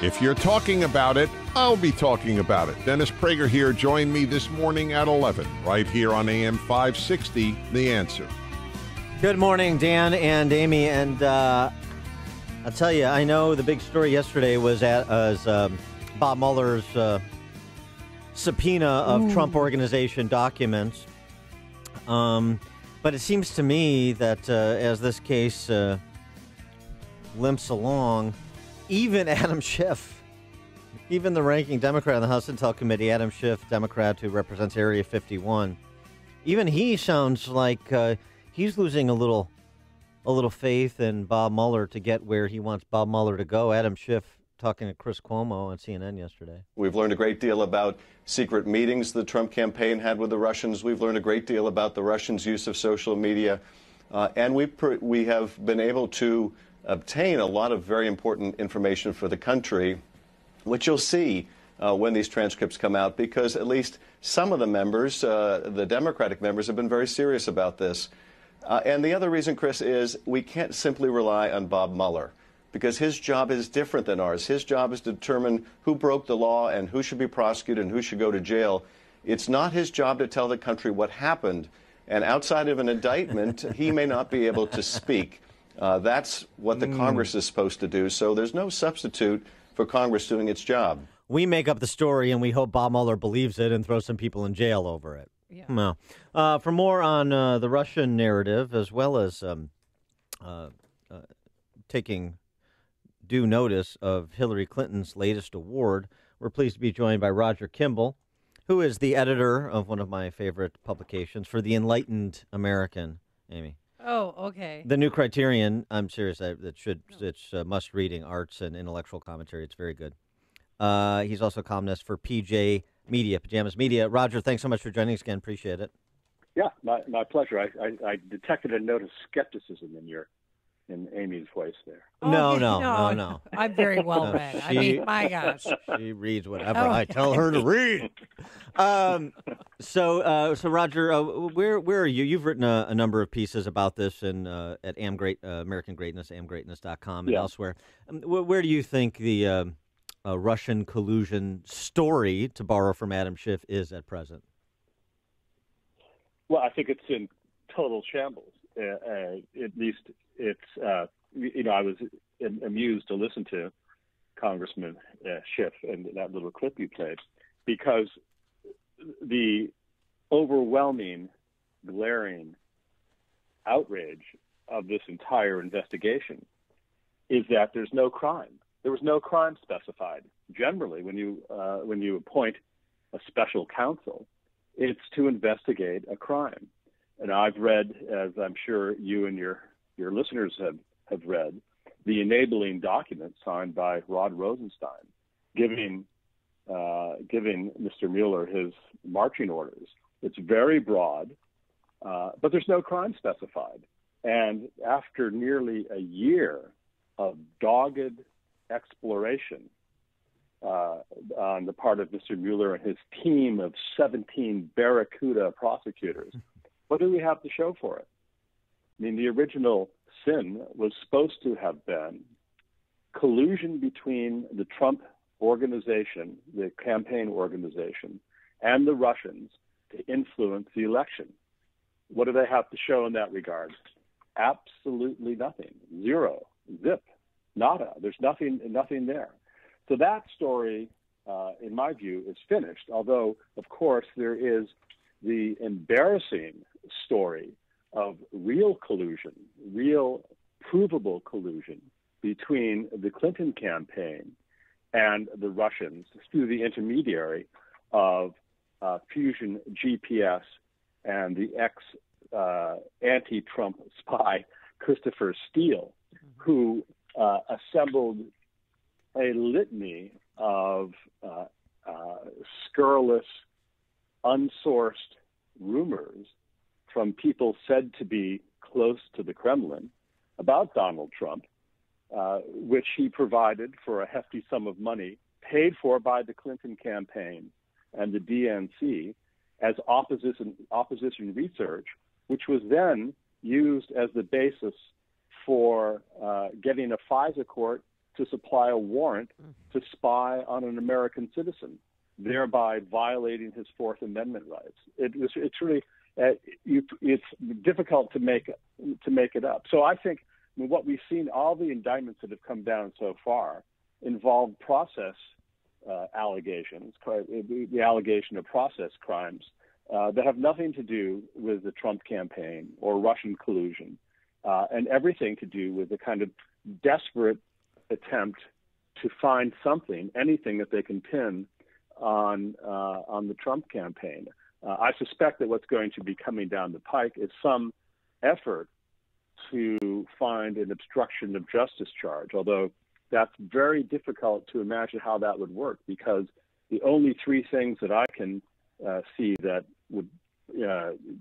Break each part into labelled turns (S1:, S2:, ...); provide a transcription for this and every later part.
S1: If you're talking about it, I'll be talking about it. Dennis Prager here. Join me this morning at 11, right here on AM 560, The Answer.
S2: Good morning, Dan and Amy. And I'll tell you, I know the big story yesterday was Bob Mueller's subpoena of Trump Organization documents. But it seems to me that as this case limps along, even Adam Schiff, even the ranking Democrat on the House Intel Committee, Adam Schiff, Democrat who represents Area 51, even he sounds like he's losing a little faith in Bob Mueller to get where he wants Bob Mueller to go. Adam Schiff talking to Chris Cuomo on CNN yesterday.
S3: We've learned a great deal about secret meetings the Trump campaign had with the Russians. We've learned a great deal about the Russians' use of social media. And we have been able to obtain a lot of very important information for the country, which you'll see when these transcripts come out, because at least some of the members, the Democratic members, have been very serious about this. And the other reason, Chris, is we can't simply rely on Bob Mueller, because his job is different than ours. His job is to determine who broke the law and who should be prosecuted and who should go to jail. It's not his job to tell the country what happened. And outside of an indictment, he may not be able to speak. That's what the Congress is supposed to do. So there's no substitute for Congress doing its job.
S2: We make up the story, and we hope Bob Mueller believes it and throws some people in jail over it. Yeah. No. For more on the Russian narrative, as well as taking due notice of Hillary Clinton's latest award, we're pleased to be joined by Roger Kimball, who is the editor of one of my favorite publications, For the Enlightened American, Amy.
S4: Oh, okay.
S2: The New Criterion. I'm serious. It's must-reading arts and intellectual commentary. It's very good. He's also a columnist for Pajamas Media. Roger, thanks so much for joining us again. Appreciate it.
S5: Yeah, my pleasure. I detected a note of skepticism in Amy's voice there.
S2: Oh, no.
S4: I'm very well read. I mean, my gosh.
S2: She reads whatever I tell her to read. So Roger, where are you? You've written a number of pieces about this at American Greatness, amgreatness.com, and elsewhere. Where do you think the Russian collusion story, to borrow from Adam Schiff, is at present?
S5: Well, I think it's in total shambles. At least it's, I was amused to listen to Congressman Schiff and that little clip you played, because the overwhelming, glaring outrage of this entire investigation is that there's no crime. There was no crime specified. Generally, when you appoint a special counsel, it's to investigate a crime. And I've read, as I'm sure you and your listeners have read, the enabling document signed by Rod Rosenstein, giving Mr. Mueller his marching orders. It's very broad, but there's no crime specified. And after nearly a year of dogged exploration on the part of Mr. Mueller and his team of 17 Barracuda prosecutors, what do we have to show for it? I mean, the original sin was supposed to have been collusion between the Trump organization, the campaign organization, and the Russians to influence the election. What do they have to show in that regard? Absolutely nothing. Zero. Zip. Nada. There's nothing there. So that story, in my view, is finished, although, of course, there is the embarrassing story of real collusion, real provable collusion between the Clinton campaign and the Russians through the intermediary of Fusion GPS and the anti-Trump spy Christopher Steele, who assembled a litany of scurrilous, unsourced rumors from people said to be close to the Kremlin about Donald Trump, which he provided for a hefty sum of money paid for by the Clinton campaign and the DNC as opposition research, which was then used as the basis for getting a FISA court to supply a warrant to spy on an American citizen, thereby violating his Fourth Amendment rights. It's really it's difficult to make it up. So I think what we've seen, all the indictments that have come down so far, involve process allegations, the allegation of process crimes that have nothing to do with the Trump campaign or Russian collusion, and everything to do with the kind of desperate attempt to find something, anything that they can pin on the Trump campaign. I suspect that what's going to be coming down the pike is some effort to find an obstruction of justice charge, although that's very difficult to imagine how that would work, because the only three things that I can see that would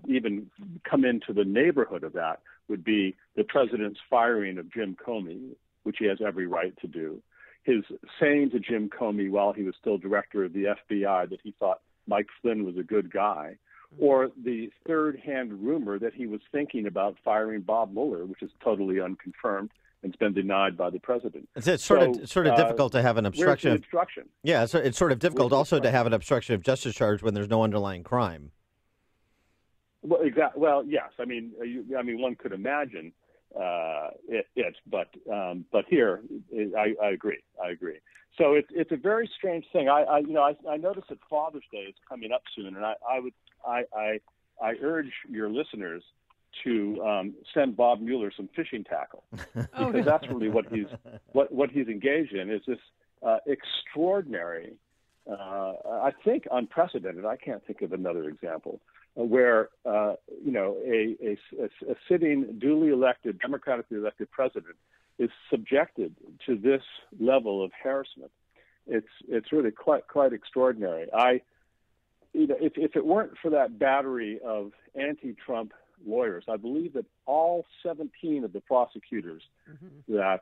S5: even come into the neighborhood of that would be the president's firing of Jim Comey, which he has every right to do, his saying to Jim Comey while he was still director of the FBI that he thought Mike Flynn was a good guy, or the third-hand rumor that he was thinking about firing Bob Mueller, which is totally unconfirmed and it's been denied by the president.
S2: It's sort of difficult to have an obstruction.
S5: Where's the obstruction?
S2: Yeah, it's sort of difficult also to have an obstruction of justice charge when there's no underlying crime.
S5: Well, exactly. Well, yes. I mean, one could imagine but here, I agree. So it's a very strange thing. I notice that Father's Day is coming up soon, and I urge your listeners to send Bob Mueller some fishing tackle, because that's really what he's engaged in, is this extraordinary, I think unprecedented. I can't think of another example where a sitting, duly elected, democratically elected president is subjected to this level of harassment. It's really quite extraordinary. If it weren't for that battery of anti-Trump lawyers, I believe that all 17 of the prosecutors that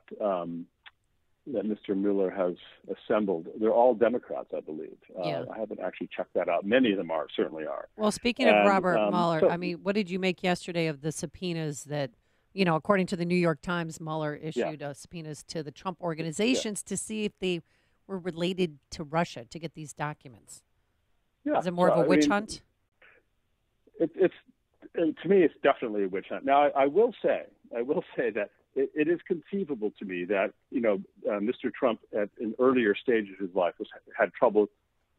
S5: Mr. Mueller has assembled, they're all Democrats, I believe. I haven't actually checked that out. Many of them certainly are.
S4: Well, speaking of Robert Mueller, I mean, what did you make yesterday of the subpoenas that, according to the New York Times, Mueller issued subpoenas to the Trump organizations to see if they were related to Russia to get these documents? Yeah. Is it more of a witch hunt?
S5: To me, it's definitely a witch hunt. Now, I will say that it is conceivable to me that Mr. Trump in earlier stages of his life had trouble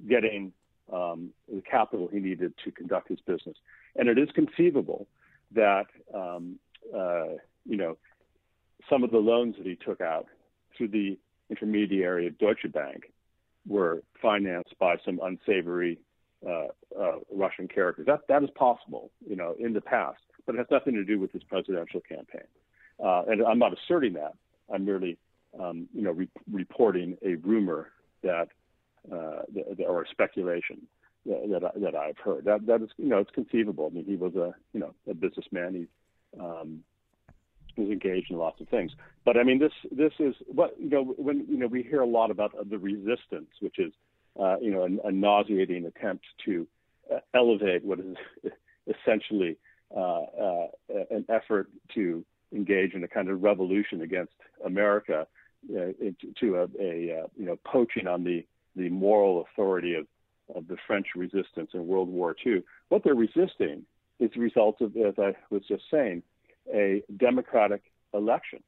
S5: getting the capital he needed to conduct his business, and it is conceivable that some of the loans that he took out through the intermediary of Deutsche Bank were financed by some unsavory Russian characters. That is possible, in the past, but it has nothing to do with his presidential campaign. And I'm not asserting that. I'm merely, reporting a rumor that or a speculation that I've heard. That is, it's conceivable. I mean, he was a businessman. He was engaged in lots of things. But I mean, this is what when we hear a lot about the resistance, which is a nauseating attempt to elevate what is essentially an effort to engage in a kind of revolution against America, to a poaching on the moral authority of the French resistance in World War II. What they're resisting is the result of, as I was just saying, a democratic election.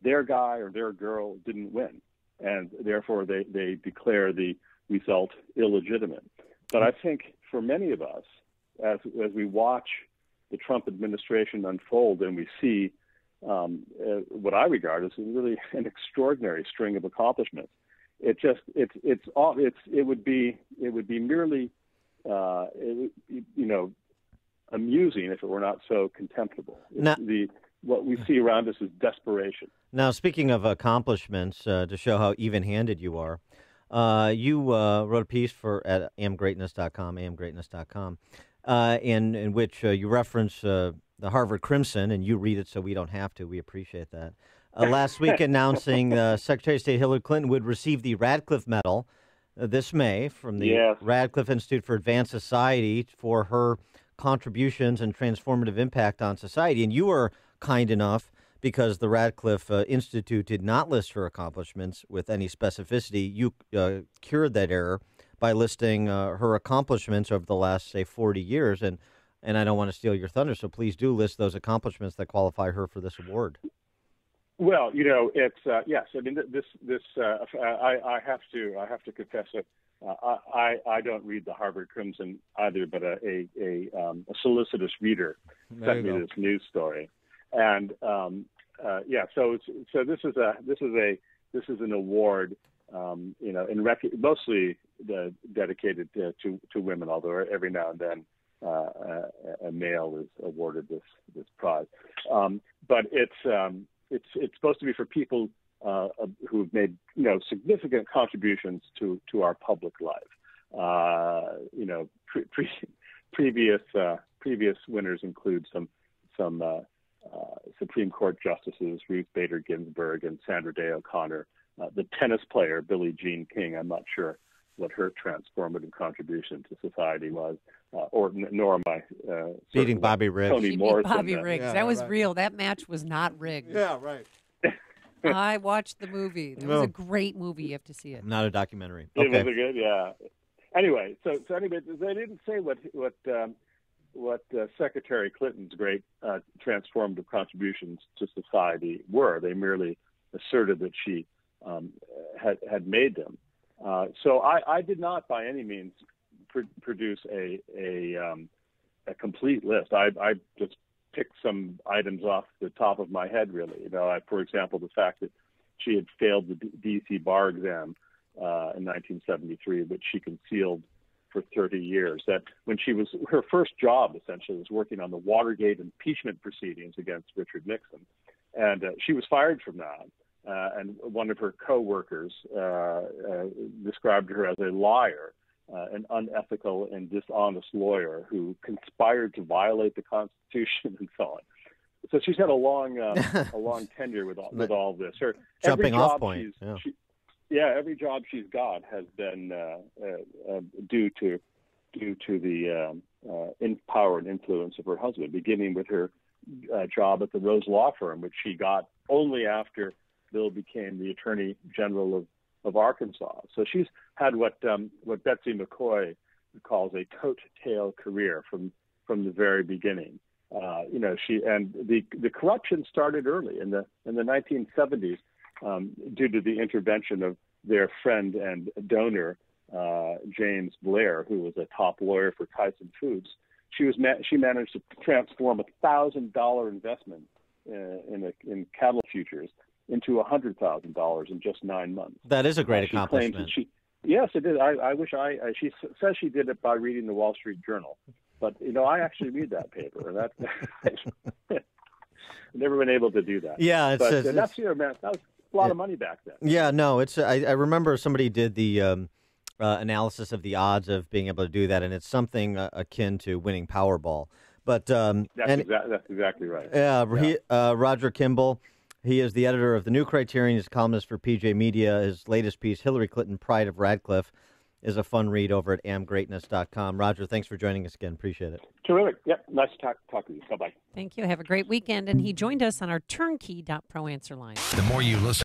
S5: Their guy or their girl didn't win, and therefore they declare the result illegitimate. But I think for many of us, as we watch the Trump administration unfold and we see what I regard as really an extraordinary string of accomplishments, it would be merely amusing if it were not so contemptible. What we see around us is desperation.
S2: Now, speaking of accomplishments, to show how even-handed you are, you wrote a piece at amgreatness.com, in which you reference the Harvard Crimson, and you read it so we don't have to. We appreciate that. Last week announcing Secretary of State Hillary Clinton would receive the Radcliffe Medal this May from the Radcliffe Institute for Advanced Society for her contributions and transformative impact on society. And you were kind enough, because the Radcliffe Institute did not list her accomplishments with any specificity, you cured that error by listing her accomplishments over the last, say, 40 years. And I don't want to steal your thunder, so please do list those accomplishments that qualify her for this award.
S5: Well, it's yes. I mean, I have to confess that I don't read the Harvard Crimson either, but a solicitous reader sent me this news story, and So this is an award, mostly dedicated to women, although every now and then a male is awarded this prize. But it's supposed to be for people who've made significant contributions to our public life. Previous winners include some Supreme Court justices, Ruth Bader Ginsburg and Sandra Day O'Connor, the tennis player Billie Jean King. I'm not sure what her transformative contribution to society was, nor am I
S2: beating Bobby Riggs.
S4: Toni Morrison. Bobby Riggs. Yeah, that was right. Real. That match was not rigged.
S2: Yeah, right.
S4: I watched the movie. It was a great movie. You have to see it.
S2: Not a documentary.
S5: Okay. It was good. Yeah. Anyway, so anyway, they didn't say what Secretary Clinton's great transformative contributions to society were. They merely asserted that she had made them. So I did not, by any means, produce a complete list. I just picked some items off the top of my head, really. For example, the fact that she had failed the D.C. bar exam in 1973, which she concealed for 30 years. That when her first job essentially was working on the Watergate impeachment proceedings against Richard Nixon, and she was fired from that. And one of her co-workers described her as a liar, an unethical and dishonest lawyer who conspired to violate the Constitution and so on. So she's had a long tenure with all this. Her
S2: jumping off point.
S5: Every job she's got has been due to the power and influence of her husband, beginning with her job at the Rose Law Firm, which she got only after Bill became the Attorney General of Arkansas. So she's had what Betsy McCoy calls a coat-tail career from the very beginning. The corruption started early in the 1970s due to the intervention of their friend and donor James Blair, who was a top lawyer for Tyson Foods. She managed to transform $1,000 investment in cattle futures into $100,000 in just 9 months.
S2: That is a great accomplishment.
S5: Yes, it is. She says she did it by reading the Wall Street Journal, but I actually read that paper, and I've never been able to do that.
S2: Yeah,
S5: that was a lot of money back then.
S2: Yeah, no, it's. I remember somebody did the analysis of the odds of being able to do that, and it's something akin to winning Powerball. But
S5: that's exactly right.
S2: Roger Kimball. He is the editor of The New Criterion. He's a columnist for PJ Media. His latest piece, Hillary Clinton, Pride of Radcliffe, is a fun read over at amgreatness.com. Roger, thanks for joining us again. Appreciate it.
S5: Terrific. Yep. Nice to talk to you. Bye-bye.
S4: Thank you. Have a great weekend. And he joined us on our turnkey.pro answer line.
S6: The more you listen.